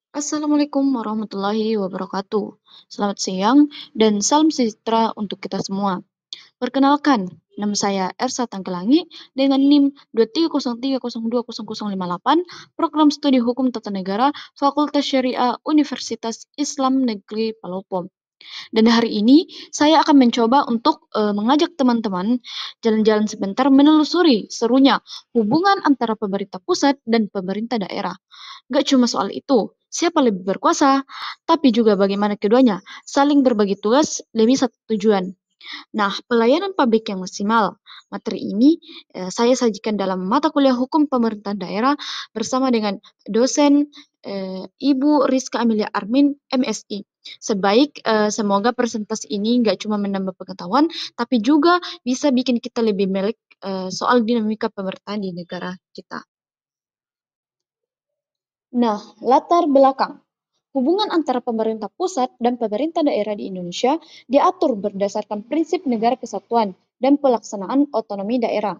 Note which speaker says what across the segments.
Speaker 1: Assalamualaikum warahmatullahi wabarakatuh. Selamat siang dan salam sejahtera untuk kita semua. Perkenalkan, nama saya Ersa Tangkelangi dengan NIM 23030200058, Program Studi Hukum Tata Negara, Fakultas Syariah Universitas Islam Negeri Palopo. Dan hari ini saya akan mencoba untuk mengajak teman-teman jalan-jalan sebentar menelusuri serunya hubungan antara pemerintah pusat dan pemerintah daerah. Gak cuma soal itu, siapa lebih berkuasa, tapi juga bagaimana keduanya saling berbagi tugas demi satu tujuan. Nah, pelayanan publik yang maksimal. Materi ini saya sajikan dalam mata kuliah Hukum Pemerintahan Daerah bersama dengan dosen Ibu Rizka Amelia Armin, MSI. Semoga presentasi ini nggak cuma menambah pengetahuan, tapi juga bisa bikin kita lebih melek soal dinamika pemerintahan di negara kita. Nah, latar belakang. Hubungan antara pemerintah pusat dan pemerintah daerah di Indonesia diatur berdasarkan prinsip negara kesatuan dan pelaksanaan otonomi daerah.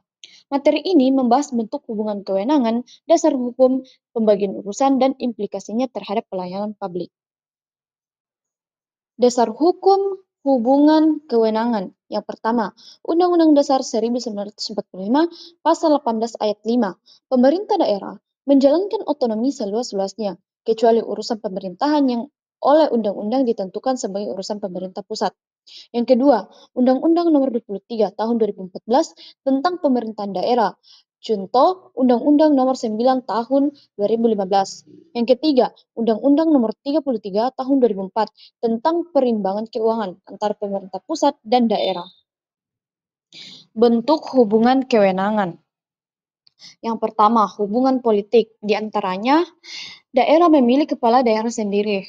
Speaker 1: Materi ini membahas bentuk hubungan kewenangan, dasar hukum, pembagian urusan, dan implikasinya terhadap pelayanan publik. Dasar hukum hubungan kewenangan. Yang pertama, Undang-Undang Dasar 1945 Pasal 18 Ayat 5. Pemerintah daerah menjalankan otonomi seluas-luasnya, kecuali urusan pemerintahan yang oleh undang-undang ditentukan sebagai urusan pemerintah pusat. Yang kedua, Undang-Undang Nomor 23 Tahun 2014 tentang Pemerintahan Daerah. Contoh, Undang-Undang Nomor 9 Tahun 2015. Yang ketiga, Undang-Undang Nomor 33 Tahun 2004 tentang perimbangan keuangan antara pemerintah pusat dan daerah. Bentuk hubungan kewenangan. Yang pertama, hubungan politik. Di antaranya, daerah memilih kepala daerah sendiri.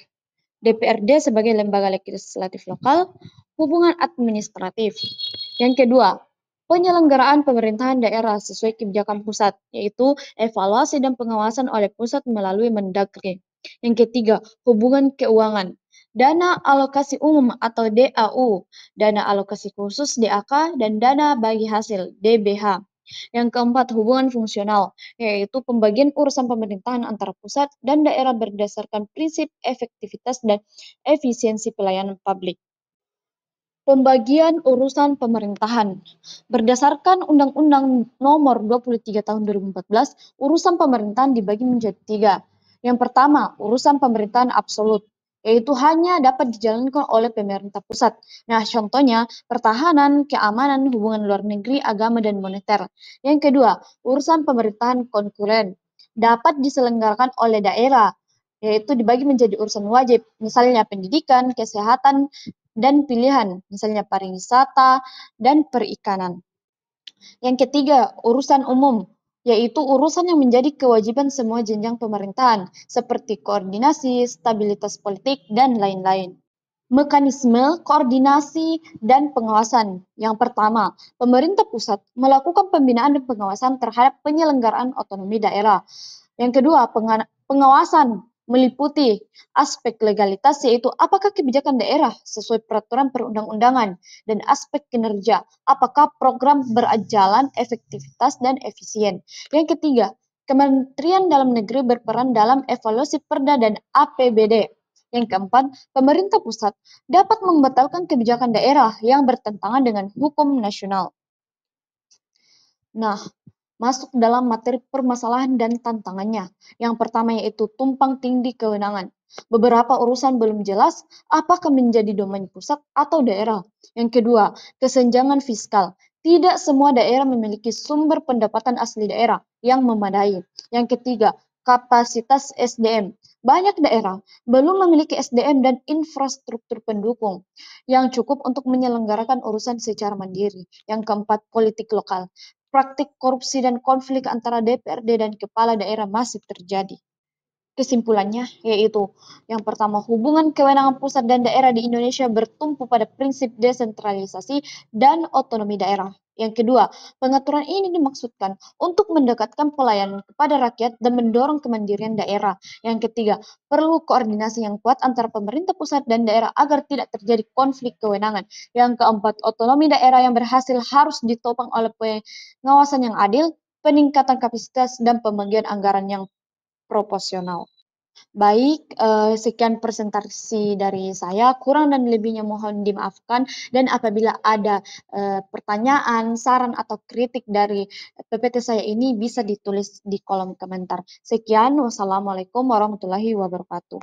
Speaker 1: DPRD sebagai lembaga legislatif lokal, hubungan administratif. Yang kedua, penyelenggaraan pemerintahan daerah sesuai kebijakan pusat, yaitu evaluasi dan pengawasan oleh pusat melalui Mendagri. Yang ketiga, hubungan keuangan. Dana alokasi umum atau DAU, dana alokasi khusus DAK, dan dana bagi hasil DBH. Yang keempat, hubungan fungsional, yaitu pembagian urusan pemerintahan antara pusat dan daerah berdasarkan prinsip efektivitas dan efisiensi pelayanan publik. Pembagian urusan pemerintahan. Berdasarkan Undang-Undang Nomor 23 Tahun 2014, urusan pemerintahan dibagi menjadi tiga. Yang pertama, urusan pemerintahan absolut, yaitu hanya dapat dijalankan oleh pemerintah pusat. Nah, contohnya pertahanan, keamanan, hubungan luar negeri, agama, dan moneter. Yang kedua, urusan pemerintahan konkuren, dapat diselenggarakan oleh daerah, yaitu dibagi menjadi urusan wajib, misalnya pendidikan, kesehatan, dan pilihan, misalnya pariwisata dan perikanan. Yang ketiga, urusan umum, yaitu urusan yang menjadi kewajiban semua jenjang pemerintahan, seperti koordinasi, stabilitas politik, dan lain-lain. Mekanisme koordinasi dan pengawasan. Yang pertama, pemerintah pusat melakukan pembinaan dan pengawasan terhadap penyelenggaraan otonomi daerah. Yang kedua, pengawasan meliputi aspek legalitas, yaitu apakah kebijakan daerah sesuai peraturan perundang-undangan, dan aspek kinerja, apakah program berjalan efektivitas dan efisien. Yang ketiga, Kementerian Dalam Negeri berperan dalam evaluasi Perda dan APBD. Yang keempat, pemerintah pusat dapat membatalkan kebijakan daerah yang bertentangan dengan hukum nasional. Nah, masuk dalam materi permasalahan dan tantangannya. Yang pertama yaitu tumpang tindih kewenangan. Beberapa urusan belum jelas apakah menjadi domain pusat atau daerah. Yang kedua, kesenjangan fiskal. Tidak semua daerah memiliki sumber pendapatan asli daerah yang memadai. Yang ketiga, kapasitas SDM. Banyak daerah belum memiliki SDM dan infrastruktur pendukung yang cukup untuk menyelenggarakan urusan secara mandiri. Yang keempat, politik lokal. Praktik korupsi dan konflik antara DPRD dan kepala daerah masih terjadi. Kesimpulannya yaitu yang pertama, hubungan kewenangan pusat dan daerah di Indonesia bertumpu pada prinsip desentralisasi dan otonomi daerah. Yang kedua, pengaturan ini dimaksudkan untuk mendekatkan pelayanan kepada rakyat dan mendorong kemandirian daerah. Yang ketiga, perlu koordinasi yang kuat antara pemerintah pusat dan daerah agar tidak terjadi konflik kewenangan. Yang keempat, otonomi daerah yang berhasil harus ditopang oleh pengawasan yang adil, peningkatan kapasitas, dan pembagian anggaran yang proporsional. Baik, sekian presentasi dari saya, kurang dan lebihnya mohon dimaafkan dan apabila ada, pertanyaan, saran, atau kritik dari PPT saya ini bisa ditulis di kolom komentar. Sekian, wassalamualaikum warahmatullahi wabarakatuh.